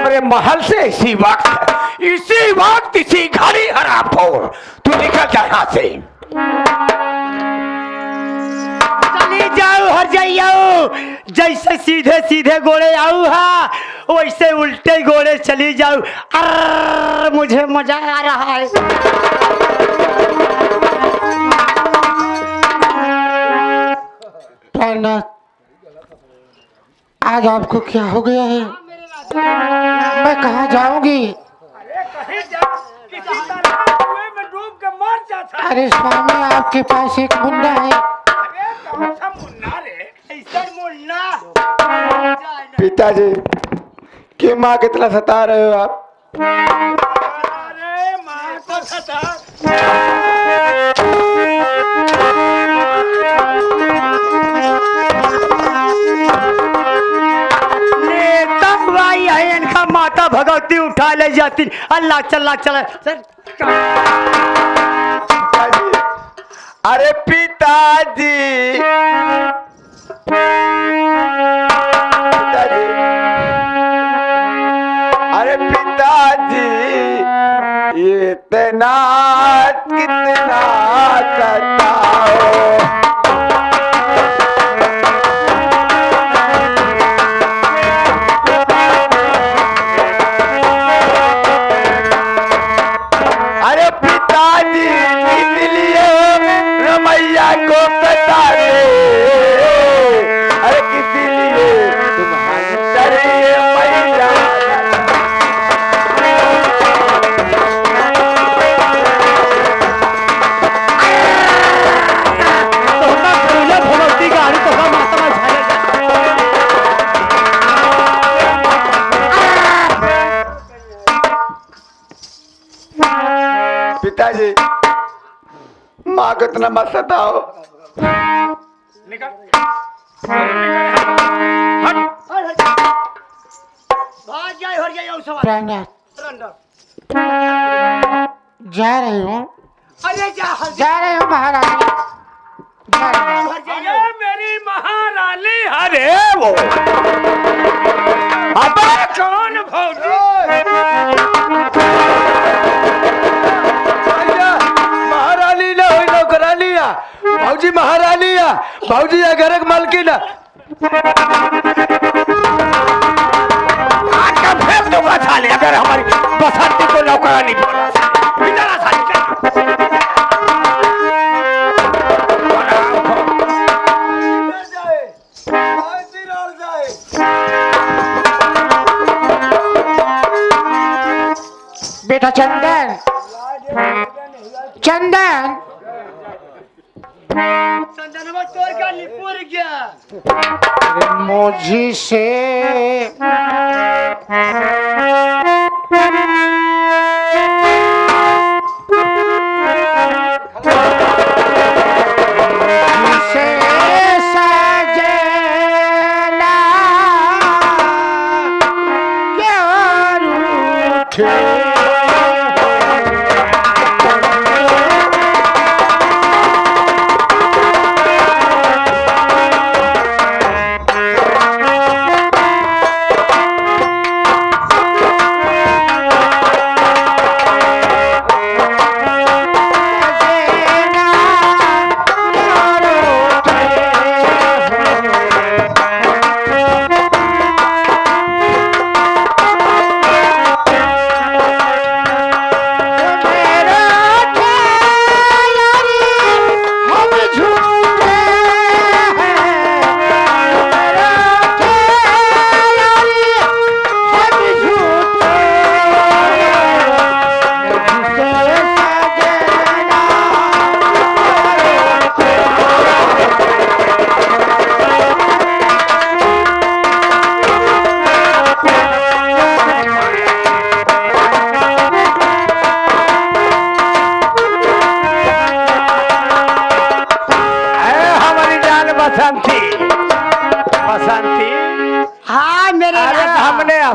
हमारे महल से इसी वक्त इसी घड़ी हराम फोड़ तू निकल जा यहाँ से। चली जाओ हर जाइयो, जैसे सीधे सीधे घोड़े आऊ हा वैसे उल्टे घोड़े चली जाओ। मुझे मजा आ रहा है। आज आपको क्या हो गया है? मैं कहाँ जाऊंगी? अरे स्वामी आपके पास एक मुन्ना है। पिताजी क्यों माँ कितना सता रहे हो आप? अरे माँ को सता माता भगवती उठा ले जाती। अल्लाह चला चला सर। अरे पिताजी अरे पिताजी इतना कितना सताओ। को बता दे, अरे किसी लिए तुम्हारी डरिए मैया। भगवती गाड़ी तो माता पिताजी माँ को इतना मत सताओ। जा रही हूँ। अरे जा रही हूँ महारानी। अरे मेरी महारानी। अरे वो अब कौन भौजी? महारानी ना हुई नौकरानी ना भाजी महारानी ना भाजी या घर की मालकिन ना। आज का फेंक दूंगा साले अगर हमारी बसंती को नौकरानी बोला। इधर साले बेटा चंदन, चंदन चंदनवा तोड़ का निपुर गया। मुझी से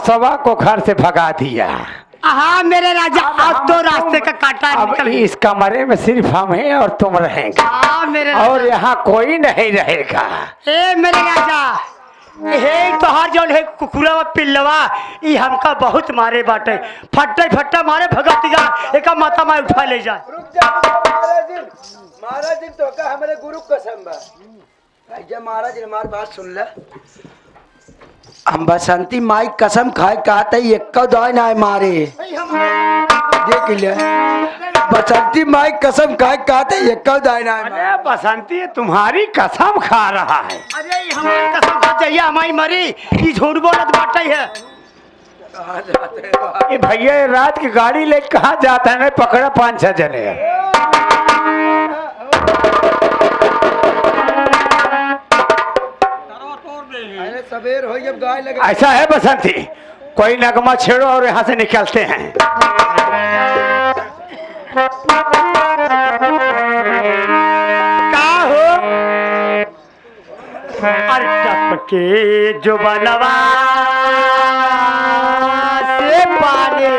सवा को घर से भगा दिया। हाँ मेरे राजा, अब तो रास्ते का कांटा निकल। इस कमरे में सिर्फ हम हैं और तुम रहेंगे। हाँ मेरे राजा। और यहाँ कोई नहीं रहेगा। ए मेरे राजा, हे तोहार जौन है कुकुरवा पिल्लवा ई हमका बहुत मारे बाटे फट्टे फट्टा मारे भगतिया एका माता माय उठा ले जाए। रुक जा महाराज जी तो का हमारे गुरु कसम बा जय महाराज जी हमारी बात सुन ले हम बसंती माई कसम खाए कहते एक दवाई ना मारे देख ले बसंती माई कसम खाए कहते एक दवाई ना अरे बसंती तुम्हारी कसम खा रहा है। अरे ये हमारी कसम खा चाहिए हमारी मरी ये झूठ बोलत बाटे है। ये भैया ये रात की गाड़ी लेके कहाँ जाता है? नहीं पकड़ा 5-6 जने। अरे सवेर हो जब गाय लगे ऐसा है बसंती, कोई नगमा छेड़ो और यहाँ से निकलते हैं। का हो अरे टपके जो बनवा से पानी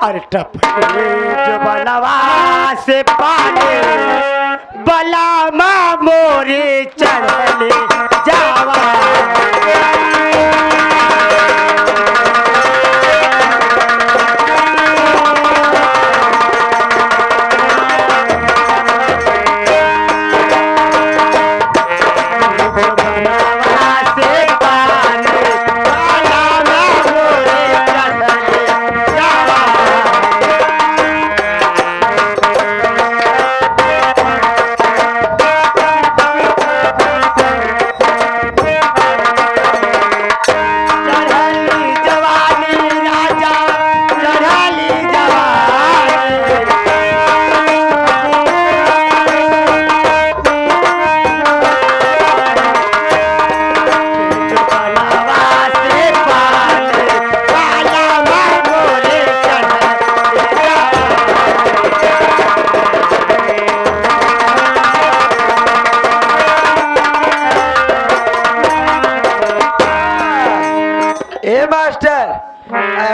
अरे टपके जो बनवा से पानी बला माँ मोरे चढ़ले जावा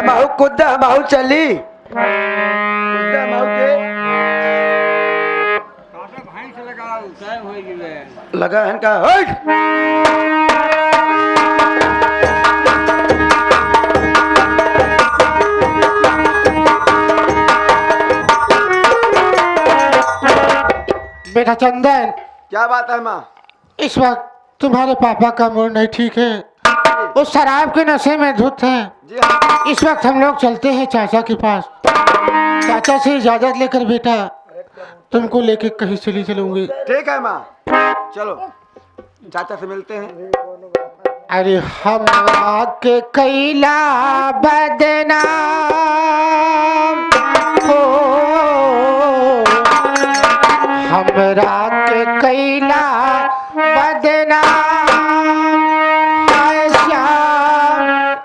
माहू कुद्दा माहू चली कुद्दा माहू के लगा है का बेटा चंदन, क्या बात है माँ? इस वक्त तुम्हारे पापा का मूड नहीं ठीक है, वो शराब के नशे में धुत हैं। जी हाँ। इस वक्त हम लोग चलते हैं चाचा के पास। चाचा से इजाजत लेकर बेटा तुमको लेके कहीं चली चलूंगी। ठीक है माँ, चलो चाचा से मिलते हैं। अरे हम के कैला बदनाम हो, हमरा के कैला बदनाम,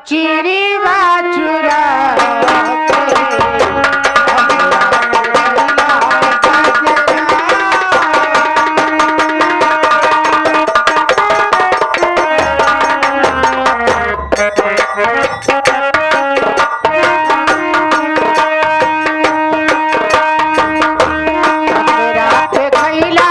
चिड़ी बाचुरा कैला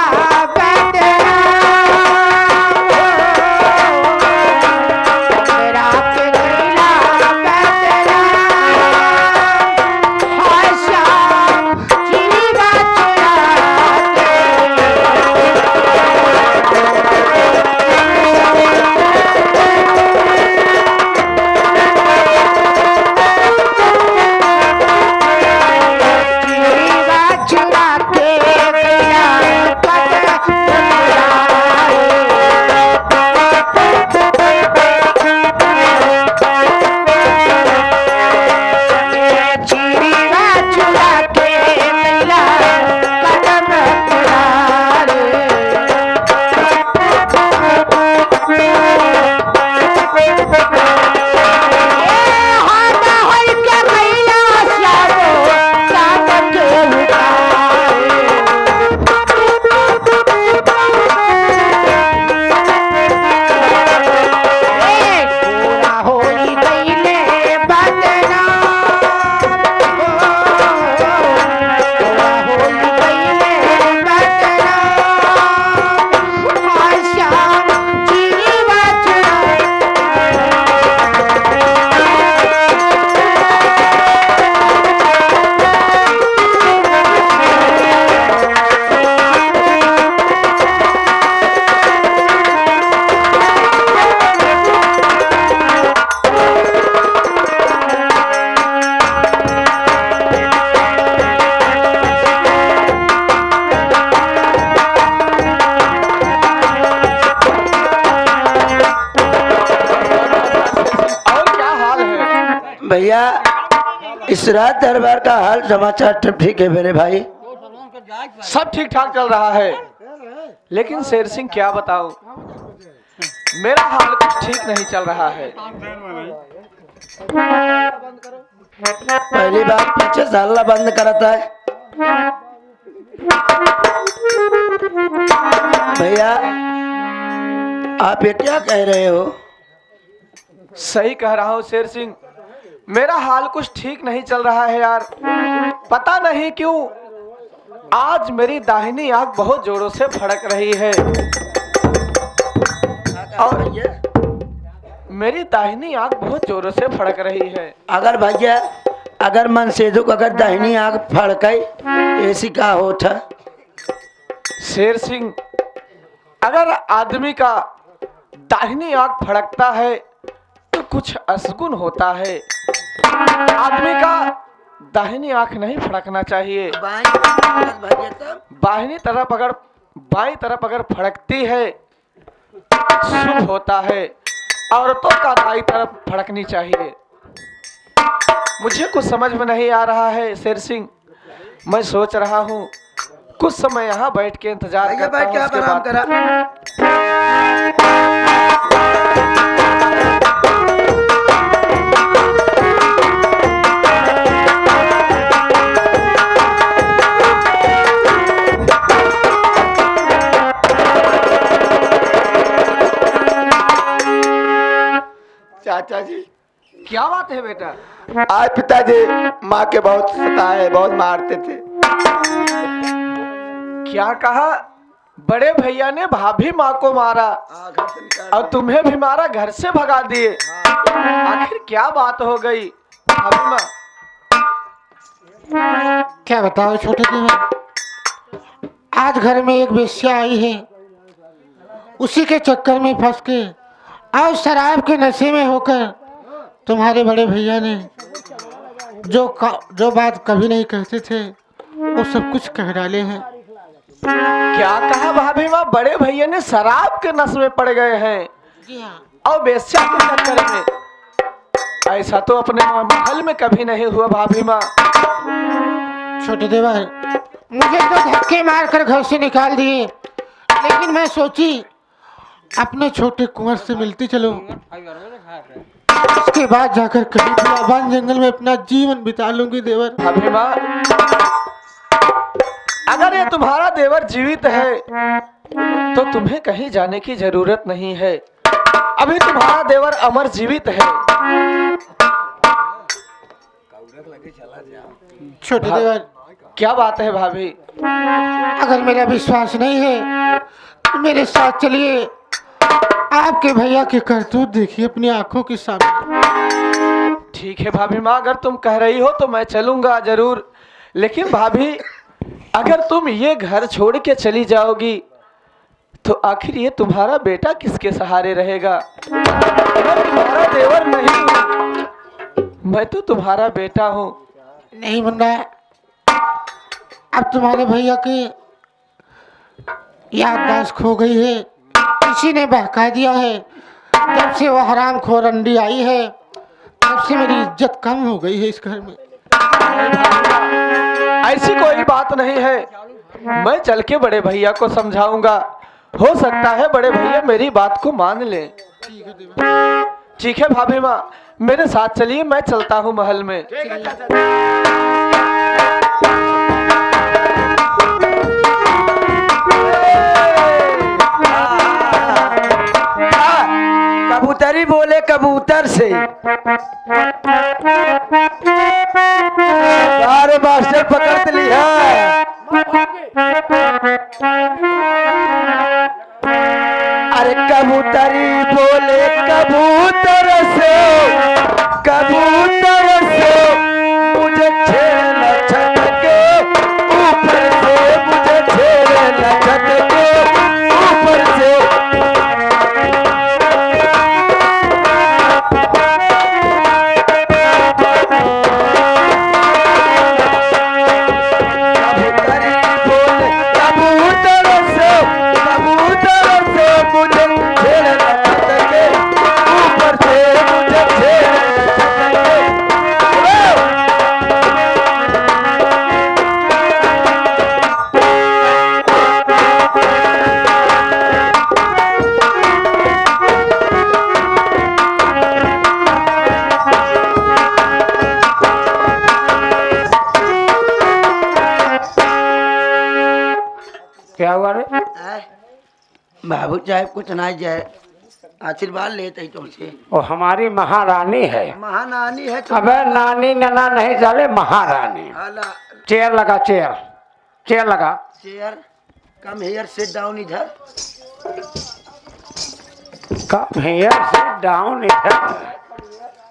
भैया इस रात दरबार का हाल समाचार ठीक है मेरे भाई? सब ठीक ठाक चल रहा है, लेकिन शेर सिंह क्या बताऊं, मेरा हाल कुछ ठीक नहीं चल रहा है। पहली बात पीछे साला बंद करता है भैया, आप ये क्या कह रहे हो? सही कह रहा हूँ शेर सिंह, मेरा हाल कुछ ठीक नहीं चल रहा है यार। पता नहीं क्यों आज मेरी दाहिनी आंख बहुत जोरों से फड़क रही है और मेरी दाहिनी आंख बहुत जोरों से फड़क रही है। अगर भैया अगर मन से दुख अगर दाहिनी आंख फड़काई ऐसी का होता? शेर सिंह, अगर आदमी का दाहिनी आंख फड़कता है तो कुछ असगुन होता है। आदमी का दाहिनी आंख नहीं फड़कना चाहिए। बाहिनी तरफ अगर बाईं तरफ अगर फड़कती है शुभ होता है। औरतों का दाईं तरफ फड़कनी चाहिए। मुझे कुछ समझ में नहीं आ रहा है शेर सिंह। मैं सोच रहा हूँ कुछ समय यहाँ बैठ के इंतजार करता हूँ, क्या उसके आराम बाद करा। चाचा जी क्या बात है बेटा? आज पिताजी माँ के बहुत सताए, बहुत मारते थे। क्या कहा? बड़े भैया ने भाभी माँ को मारा और तुम्हें भी मारा, घर से भगा दिए। आखिर क्या बात हो गई भाभी माँ? क्या बताओ छोटे देवर, आज घर में एक वेश्या आई है, उसी के चक्कर में फंस के और शराब के नशे में होकर तुम्हारे बड़े भैया ने जो बात कभी नहीं कहते थे वो सब कुछ कह डाले हैं। क्या कहा भाभी माँ? बड़े भैया ने शराब के नशे में पड़ गए हैं जी हाँ। और वेश्या के चक्कर में? ऐसा तो अपने महल में कभी नहीं हुआ भाभी माँ। छोटे देवर, मुझे तो धक्के मार कर घर से निकाल दिए, लेकिन मैं सोची अपने छोटे कुंवर से मिलती चलो, उसके बाद जाकर कभी बियाबान जंगल में अपना जीवन बिता लूंगी देवर। भाभी माँ, अगर ये तुम्हारा देवर जीवित है तो तुम्हें कहीं जाने की जरूरत नहीं है। अभी तुम्हारा देवर अमर जीवित है। छोटे देवर, क्या बात है भाभी? अगर मेरा विश्वास नहीं है तो मेरे साथ चलिए, आपके भैया के करतूत देखिए अपनी आंखों के सामने। ठीक है भाभी माँ, अगर तुम कह रही हो तो मैं चलूंगा जरूर। लेकिन भाभी, अगर तुम ये घर छोड़ के चली जाओगी तो आखिर ये तुम्हारा बेटा किसके सहारे रहेगा? मैं तुम्हारा देवर नहीं हूँ, मैं तो तुम्हारा बेटा हूँ। नहीं मुन्ना, अब तुम्हारे भैया की याददाश्त खो गई है, किसी ने बहका दिया है। जब से वो हरामखोर अंडी आई है तब से मेरी इज्जत कम हो गई है इस घर में। ऐसी कोई बात नहीं है, मैं चल के बड़े भैया को समझाऊंगा। हो सकता है बड़े भैया मेरी बात को मान ले। ठीक है भाभी माँ, मेरे साथ चलिए, मैं चलता हूँ महल में। कबूतरी बोले कबूतर से, सारे मास्टर पकड़ लिया। अरे कबूतरी बोले कबूतर से, कबूतर से मुझे छेड़ना छत के ऊपर से, मुझे छेड़ना छत के ऊपर से। मुझे क्या हुआ रे? बाबू साहब कुछ नहीं जाए आशीर्वाद लेते तुमसे। वो हमारी महारानी है। महानानी है तो अबे नानी नना नहीं चले, महारानी। अला चेयर लगा, चेयर चेयर लगा। Chair come here sit down इधर। कम हियर सिट डाउन इधर।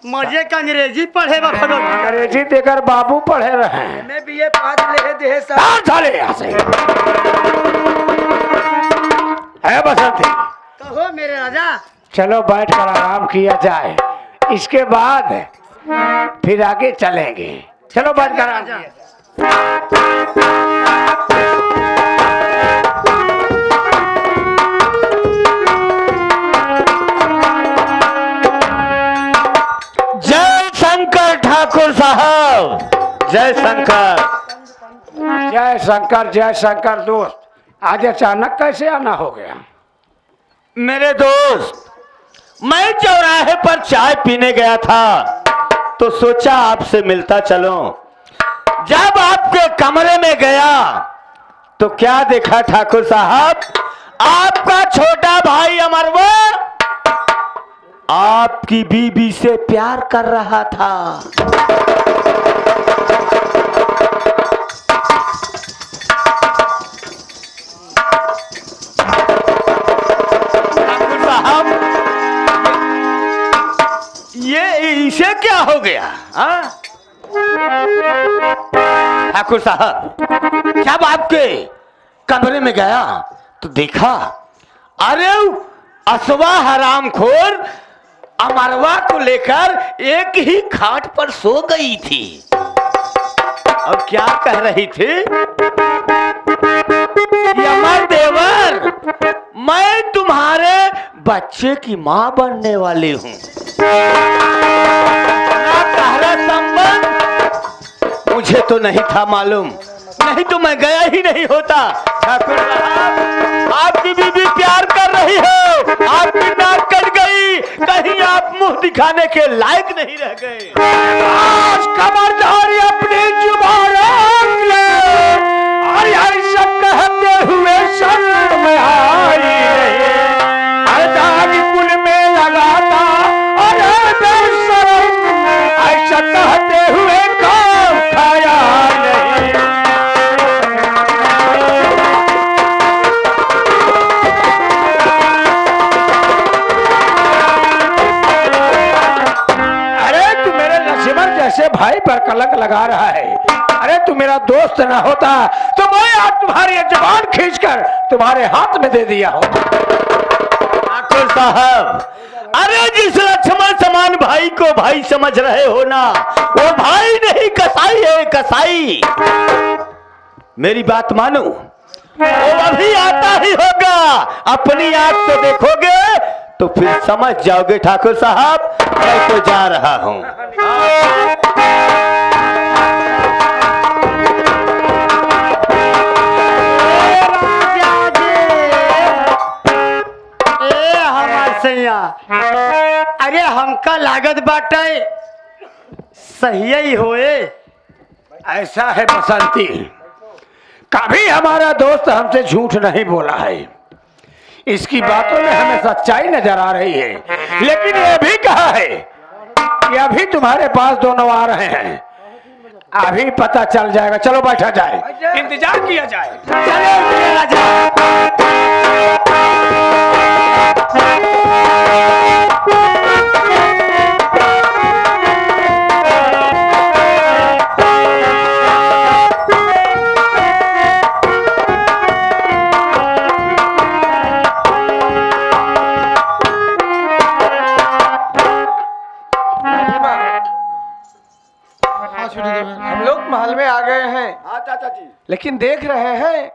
मुझे का अंग्रेजी पढ़े बा भगवान। अंग्रेजी देकर बाबू पढ़े रहे हैं। मैं भी ये पास ले दे सब। चले यहाँ से। है बसंती, कहो मेरे राजा। चलो बैठ कर आराम किया जाए, इसके बाद फिर आगे चलेंगे। चलो बैठ कर आराम किया जाए। जय शंकर ठाकुर साहब, जय शंकर। जय शंकर, जय शंकर। दोस्त, आज अचानक कैसे आना हो गया? मेरे दोस्त, मैं चौराहे पर चाय पीने गया था तो सोचा आपसे मिलता चलूं। जब आपके कमरे में गया तो क्या देखा ठाकुर साहब, आपका छोटा भाई अमरवा आपकी बीबी से प्यार कर रहा था। ठाकुर साहब, ये इसे क्या हो गया? हाँ? ठाकुर साहब, जब आपके कमरे में गया तो देखा, अरे असवा हरामखोर अमरवा को लेकर एक ही खाट पर सो गई थी और क्या कह रही थी, यमर देवर, मैं तुम्हारे बच्चे की मां बनने वाली हूं। संबंध मुझे तो नहीं था मालूम, नहीं तो मैं गया ही नहीं होता। ठाकुर साहब, आपकी बीबी प्यार कर रही है, आपकी नाक कट गई, कहीं आप मुंह दिखाने के लायक नहीं रह गए। आज खबरदारी अपनी जुबान रोक ले, और ऐसा कहते हुए शर्म में आई रहे। दाग कुल में लगाता और बेशरम, ऐसा कहते हुए काम खाया नहीं। अरे तू मेरे लक्ष्मण जैसे भाई पर कलंक लगा रहा है। अरे तू मेरा दोस्त ना होता तो मैं आज तुम्हारी जबान खींचकर तुम्हारे हाथ में दे दिया हो। ठाकुर साहब, अरे जिस लक्ष्मण समान भाई को भाई समझ रहे हो ना, वो भाई नहीं कसाई है, कसाई। मेरी बात मानो, वो अभी आता ही होगा, अपनी आंख से देखोगे तो फिर समझ जाओगे। ठाकुर साहब, मैं तो जा रहा हूं। अरे हमका लागत बाटे सही ही होए। ऐसा है बसंती, कभी हमारा दोस्त हमसे झूठ नहीं बोला है, इसकी बातों में हमें सच्चाई नजर आ रही है। लेकिन ये भी कहा है कि अभी तुम्हारे पास दोनों आ रहे हैं, अभी पता चल जाएगा। चलो बैठा जाए, इंतजार किया जाए। चलो राजा। हम लोग महल में आ गए हैं, लेकिन देख रहे हैं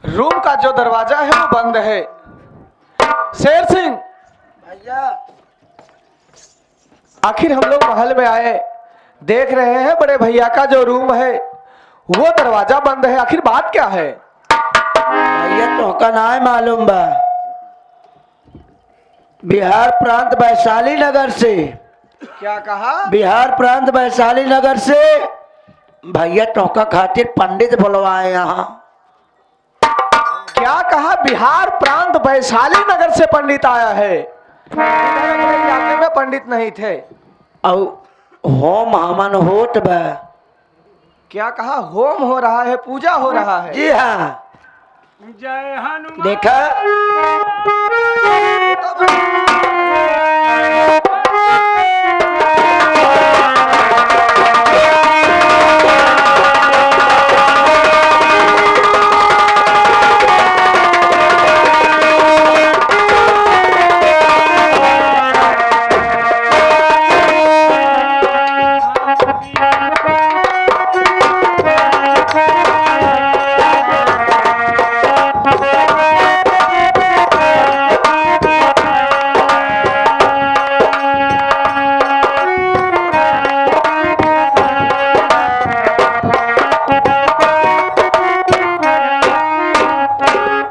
रूम का जो दरवाजा है वो बंद है। शेर सिंह, भैया आखिर हम लोग महल में आए, देख रहे हैं बड़े भैया का जो रूम है वो दरवाजा बंद है, आखिर बात क्या है? भैया तो का नाम मालूम बा, बिहार प्रांत वैशाली नगर से। क्या कहा? बिहार प्रांत वैशाली नगर से भैया टोका खातिर पंडित बुलवाए यहाँ। क्या कहा? बिहार प्रांत वैशाली नगर से पंडित आया है। इधर अपने इलाके में पंडित नहीं थे। और होम हवन होत बा। क्या कहा? होम हो रहा है, पूजा हो रहा है। जी हाँ, जय हनुमान। देखा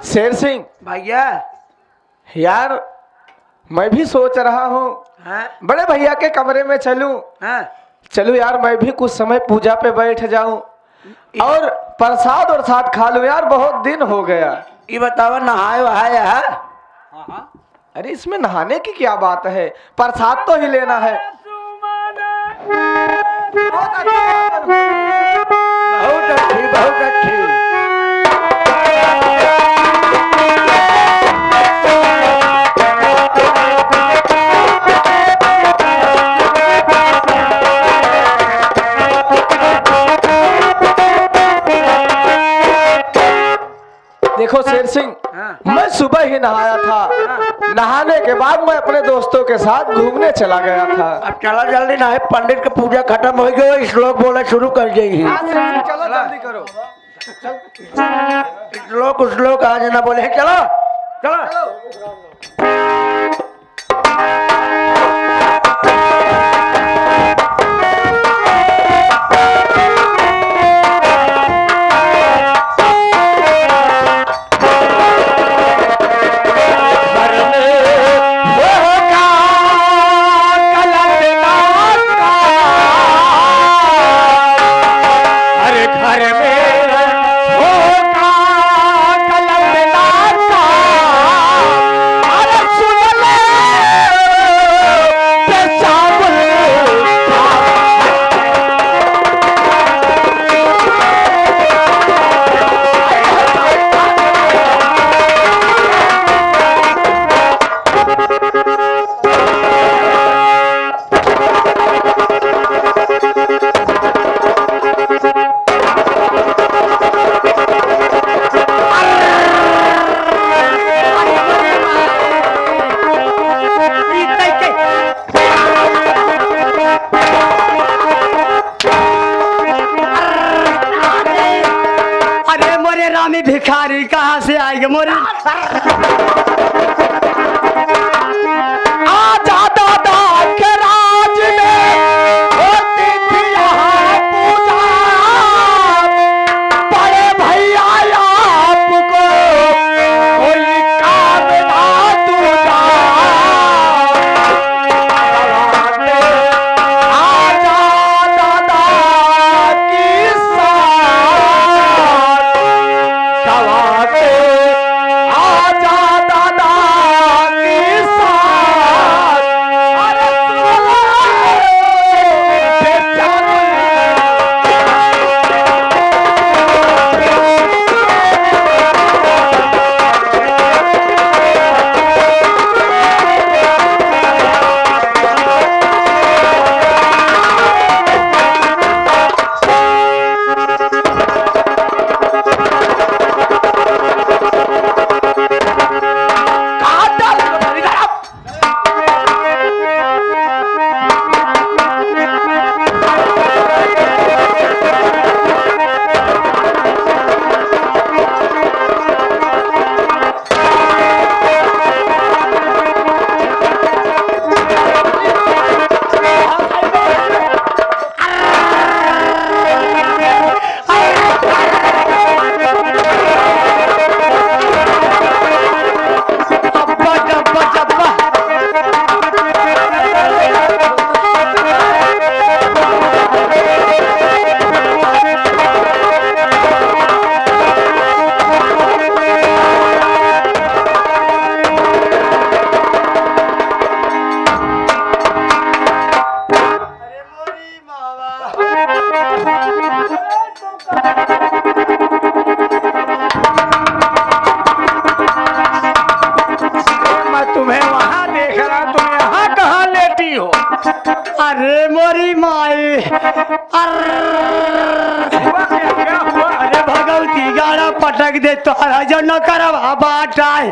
शेर सिंह भैया। यार, मैं भी सोच रहा हूँ हाँ बड़े भैया के कमरे में चलूं। हाँ, चलो यार, मैं भी कुछ समय पूजा पे बैठ जाऊं और प्रसाद और साथ खा लूं। यार बहुत दिन हो गया। ये बतावा नहाए वहाए है? अरे इसमें नहाने की क्या बात है, प्रसाद तो ही लेना है। बहुत अच्छी, बहुत अच्छी। देखो शेर सिंह, मैं सुबह ही नहाया था। नहाने के बाद मैं अपने दोस्तों के साथ घूमने चला गया था। अब चला जल्दी ना है, पंडित का पूजा खत्म हो गई, श्लोक बोला शुरू कर जाइए। चलो जल्दी करो। श्लोक आज ना बोले, चलो चलो। भिखारी कहाँ से आएंगे मोरी? आजा दादा के राज में होती थी यहाँ पूजा, बड़े भैया आपको कोई काम ना दूजा। आजा दादा की साथ आजा दादा की अरे भगवती गाड़ा पटक दे तोहरा जो न करवा बाटाए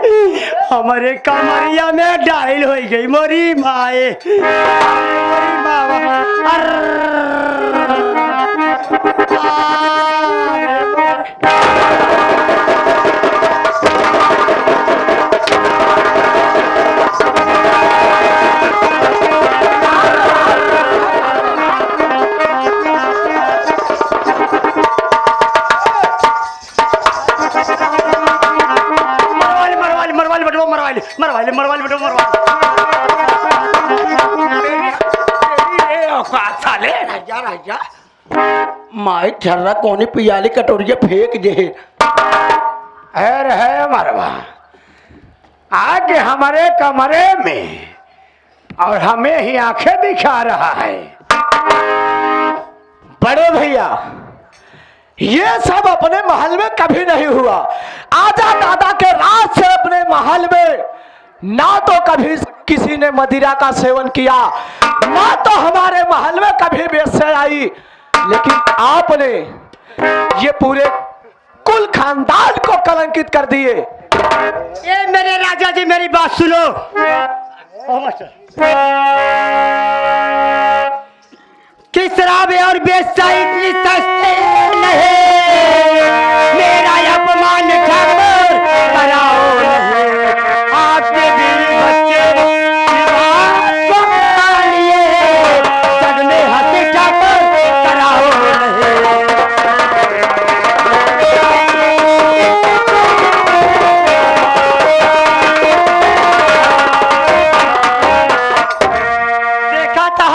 हमारे कमरिया में डायल हो गई मोरी माए मोरी बाबा मरवाली बेटो मरवाली साले माई ठर्रा कोनी पियाली कटोरिया फेंक दे। है मरवा आके हमारे कमरे में और हमें ही आंखें दिखा रहा है। बड़े भैया ये सब अपने महल में कभी नहीं हुआ। आजा दादा के राज से अपने महल में ना तो कभी किसी ने मदिरा का सेवन किया, ना तो हमारे महल में कभी बेस्या आई, लेकिन आपने ये पूरे कुल खानदान को कलंकित कर दिए। ये मेरे राजा जी मेरी बात सुनो। कि शराब और बेस्या इतनी सस्ते नहीं, मेरा अपमान ठाकुर कराओ नहीं। आपके बीवी बच्चे विवाह को करा लिए, सग में हंसी ठाकुर कराओ नहीं। देखा था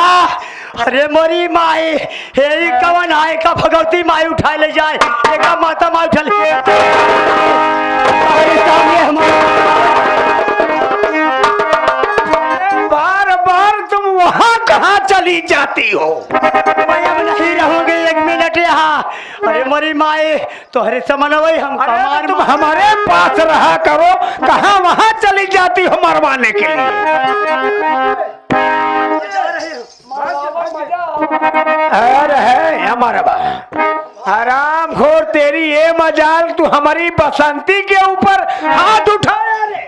अरे मोरी माई हे कवन आए का भगवती माई उठा ले जाए एक माता माई उठा ले सामने बार बार तुम वहां कहाँ चली जाती हो? मैं अब नहीं रहूंगी एक मिनट यहाँ। अरे मोरी माई तोहरे समन वही हम अरे तुम हमारे पास रहा करो, कहाँ वहां चली जाती हो मरवाने के लिए? अरे है हमारा हराम खोर, तेरी ये मजाल तू हमारी बसंती के ऊपर हाथ उठाया रे।